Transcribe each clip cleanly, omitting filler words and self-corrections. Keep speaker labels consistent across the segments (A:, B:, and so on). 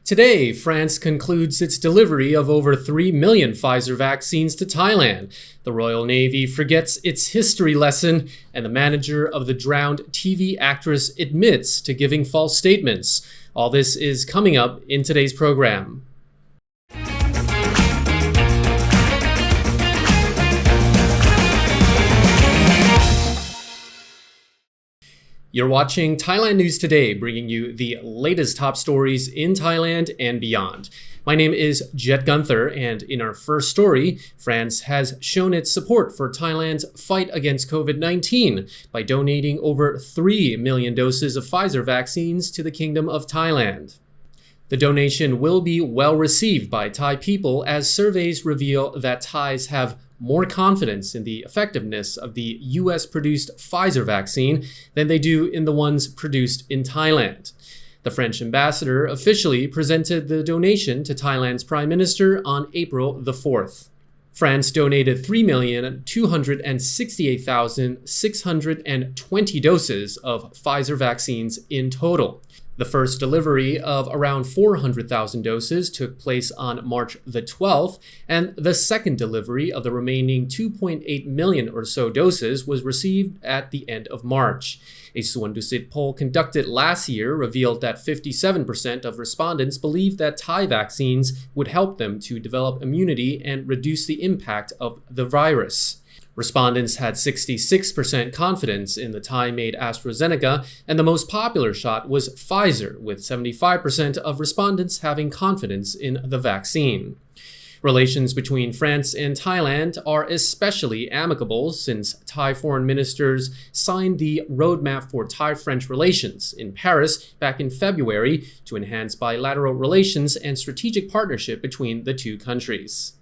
A: Today, France concludes its delivery of over 3 million Pfizer vaccines to Thailand. The Royal Navy forgets its history lesson, and the manager of the drowned TV actress admits to giving false statements. All this is coming up in today's program. You're watching Thailand News Today, bringing you the latest top stories in Thailand and beyond. My name is Jet Gunther, and in our first story, France has shown its support for Thailand's fight against COVID-19 by donating over 3 million doses of Pfizer vaccines to the Kingdom of Thailand. The donation will be well received by Thai people as surveys reveal that Thais have more confidence in the effectiveness of the US-produced Pfizer vaccine than they do in the ones produced in Thailand. The French ambassador officially presented the donation to Thailand's Prime Minister on April the 4th. France donated 3,268,620 doses of Pfizer vaccines in total. The first delivery of around 400,000 doses took place on March the 12th, and the second delivery of the remaining 2.8 million or so doses was received at the end of March. A Suwon poll conducted last year revealed that 57% of respondents believed that Thai vaccines would help them to develop immunity and reduce the impact of the virus. Respondents had 66% confidence in the Thai-made AstraZeneca, and the most popular shot was Pfizer, with 75% of respondents having confidence in the vaccine. Relations between France and Thailand are especially amicable since Thai foreign ministers signed the Roadmap for Thai-French Relations in Paris back in February to enhance bilateral relations and strategic partnership between the two countries.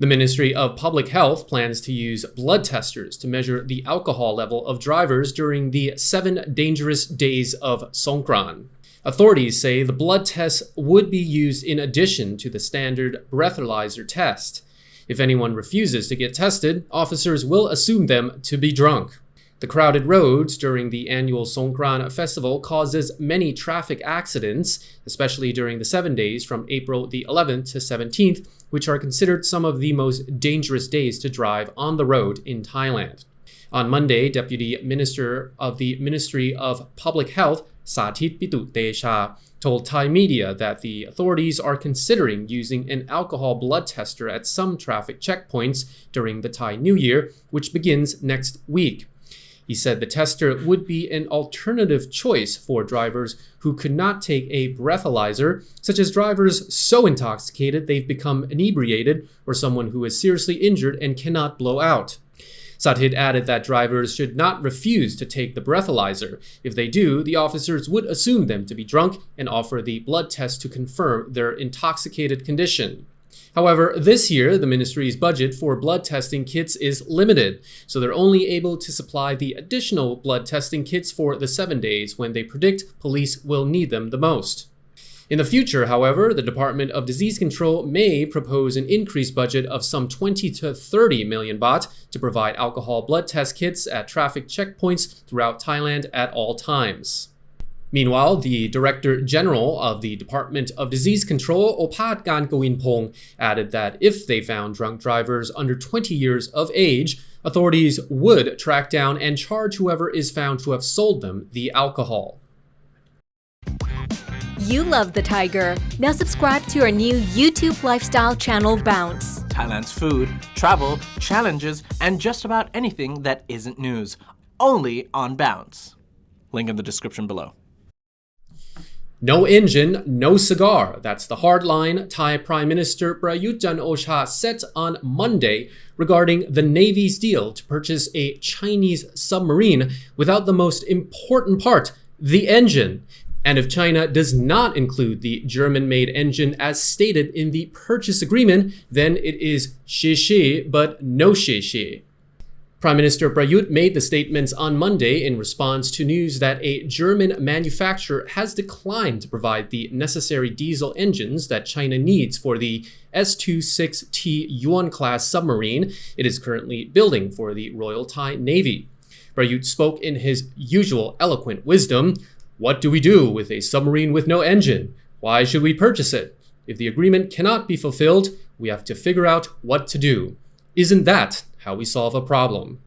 A: The Ministry of Public Health plans to use blood testers to measure the alcohol level of drivers during the 7 dangerous days of Songkran. Authorities say the blood test would be used in addition to the standard Breathalyser test. If anyone refuses to get tested, officers will assume them to be drunk. The crowded roads during the annual Songkran festival causes many traffic accidents, especially during the 7 days from April the 11th to 17th, which are considered some of the most dangerous days to drive on the road in Thailand. On Monday, Deputy Minister of the Ministry of Public Health, Sathit Pitutesha, told Thai media that the authorities are considering using an alcohol blood tester at some traffic checkpoints during the Thai New Year, which begins next week. He said the tester would be an alternative choice for drivers who could not take a breathalyzer, such as drivers so intoxicated they've become inebriated, or someone who is seriously injured and cannot blow out. Sathit added that drivers should not refuse to take the breathalyzer. If they do, the officers would assume them to be drunk and offer the blood test to confirm their intoxicated condition. However, this year, the ministry's budget for blood testing kits is limited, so they're only able to supply the additional blood testing kits for the 7 days when they predict police will need them the most. In the future, however, the Department of Disease Control may propose an increased budget of some 20 to 30 million baht to provide alcohol blood test kits at traffic checkpoints throughout Thailand at all times. Meanwhile, the Director General of the Department of Disease Control, Opat Gawinpong, added that if they found drunk drivers under 20 years of age, authorities would track down and charge whoever is found to have sold them the alcohol.
B: You love the Tiger. Now subscribe to our new YouTube lifestyle channel, Bounce.
C: Thailand's food, travel, challenges, and just about anything that isn't news. Only on Bounce. Link in the description below.
A: No engine, no cigar. That's the hard line Thai Prime Minister Prayut Chan-o-cha set on Monday regarding the Navy's deal to purchase a Chinese submarine without the most important part, the engine. And if China does not include the German-made engine as stated in the purchase agreement, then it is xie but no xie. Prime Minister Prayut made the statements on Monday in response to news that a German manufacturer has declined to provide the necessary diesel engines that China needs for the S-26T Yuan-class submarine it is currently building for the Royal Thai Navy. Prayut spoke in his usual eloquent wisdom. What do we do with a submarine with no engine? Why should we purchase it? If the agreement cannot be fulfilled, we have to figure out what to do. Isn't that how we solve a problem?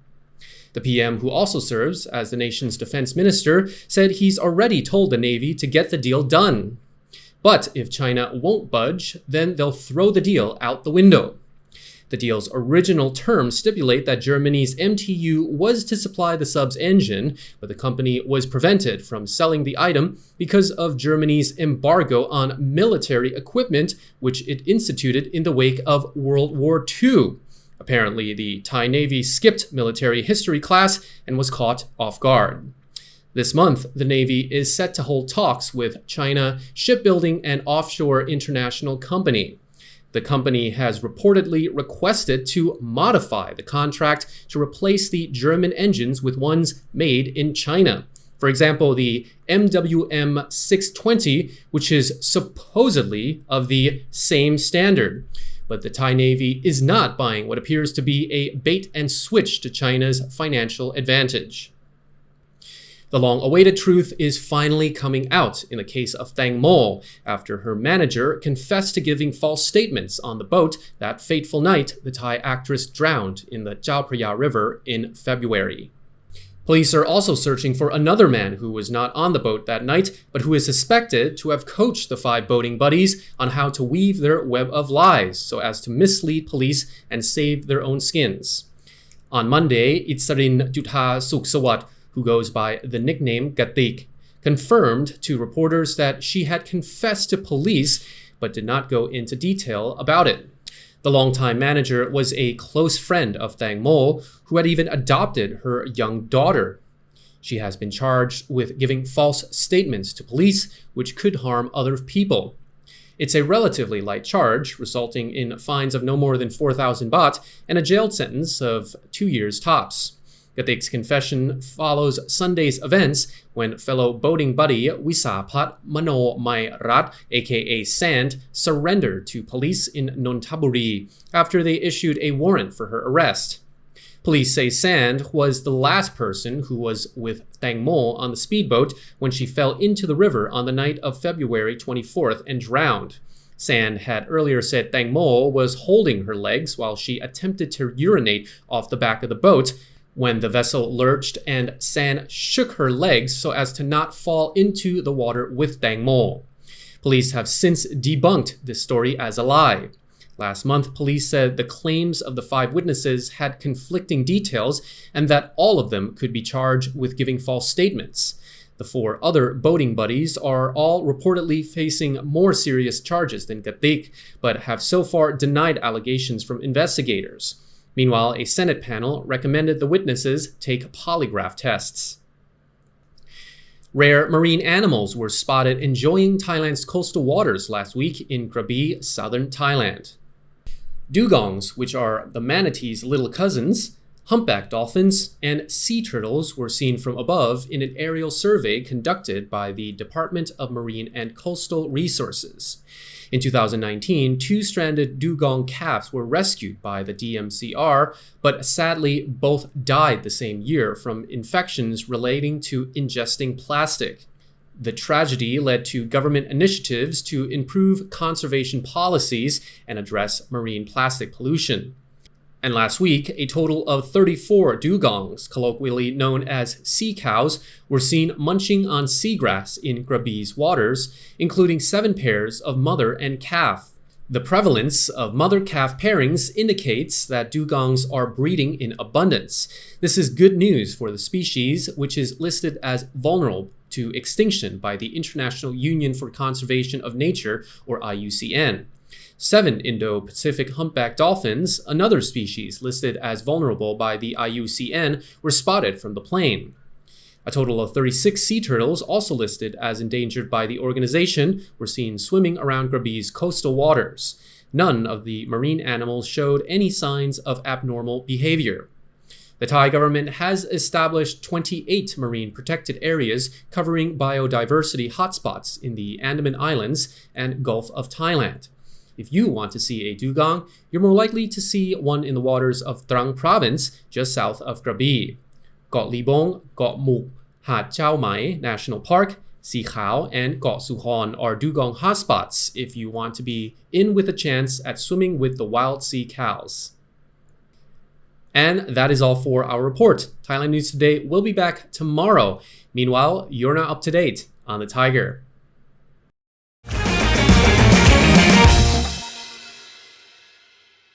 A: The PM, who also serves as the nation's defense minister, said he's already told the Navy to get the deal done. But if China won't budge, then they'll throw the deal out the window. The deal's original terms stipulate that Germany's MTU was to supply the sub's engine, but the company was prevented from selling the item because of Germany's embargo on military equipment, which it instituted in the wake of World War II. Apparently, the Thai Navy skipped military history class and was caught off guard. This month, the Navy is set to hold talks with China Shipbuilding and Offshore International Company. The company has reportedly requested to modify the contract to replace the German engines with ones made in China. For example, the MWM 620, which is supposedly of the same standard. But the Thai Navy is not buying what appears to be a bait and switch to China's financial advantage. The long-awaited truth is finally coming out in the case of Tangmo after her manager confessed to giving false statements on the boat that fateful night the Thai actress drowned in the Chao Phraya River in February. Police are also searching for another man who was not on the boat that night, but who is suspected to have coached the 5 boating buddies on how to weave their web of lies so as to mislead police and save their own skins. On Monday, Itsarin Jutha Suksawat, who goes by the nickname Gatik, confirmed to reporters that she had confessed to police but did not go into detail about it. The longtime manager was a close friend of Tangmo, who had even adopted her young daughter. She has been charged with giving false statements to police, which could harm other people. It's a relatively light charge, resulting in fines of no more than 4,000 baht and a jail sentence of 2 years tops. Gatik's confession follows Sunday's events when fellow boating buddy Wisapat Mano Mai Rat, aka Sand, surrendered to police in Nonthaburi after they issued a warrant for her arrest. Police say Sand was the last person who was with Tangmo on the speedboat when she fell into the river on the night of February 24th and drowned. Sand had earlier said Tangmo was holding her legs while she attempted to urinate off the back of the boat, when the vessel lurched and Sand shook her legs so as to not fall into the water with Tangmo. Police have since debunked this story as a lie. Last month, police said the claims of the 5 witnesses had conflicting details and that all of them could be charged with giving false statements. The 4 other boating buddies are all reportedly facing more serious charges than Gatik, but have so far denied allegations from investigators. Meanwhile, a Senate panel recommended the witnesses take polygraph tests. Rare marine animals were spotted enjoying Thailand's coastal waters last week in Krabi, southern Thailand. Dugongs, which are the manatee's little cousins, humpback dolphins, and sea turtles were seen from above in an aerial survey conducted by the Department of Marine and Coastal Resources. In 2019, 2 stranded dugong calves were rescued by the DMCR, but sadly both died the same year from infections relating to ingesting plastic. The tragedy led to government initiatives to improve conservation policies and address marine plastic pollution. And last week, a total of 34 dugongs, colloquially known as sea cows, were seen munching on seagrass in Krabi's waters, including 7 pairs of mother and calf. The prevalence of mother-calf pairings indicates that dugongs are breeding in abundance. This is good news for the species, which is listed as vulnerable to extinction by the International Union for Conservation of Nature, or IUCN. 7 Indo-Pacific humpback dolphins, another species listed as vulnerable by the IUCN, were spotted from the plain. A total of 36 sea turtles, also listed as endangered by the organization, were seen swimming around Krabi's coastal waters. None of the marine animals showed any signs of abnormal behavior. The Thai government has established 28 marine protected areas covering biodiversity hotspots in the Andaman Islands and Gulf of Thailand. If you want to see a dugong, you're more likely to see one in the waters of Trang province, just south of Krabi. Got Libong, Got Muk, Hat Chao Mai National Park, Sea Khao and Got Sukhon are dugong hotspots if you want to be in with a chance at swimming with the wild sea cows. And that is all for our report. Thailand News Today will be back tomorrow. Meanwhile, you're now up to date on the Thaiger.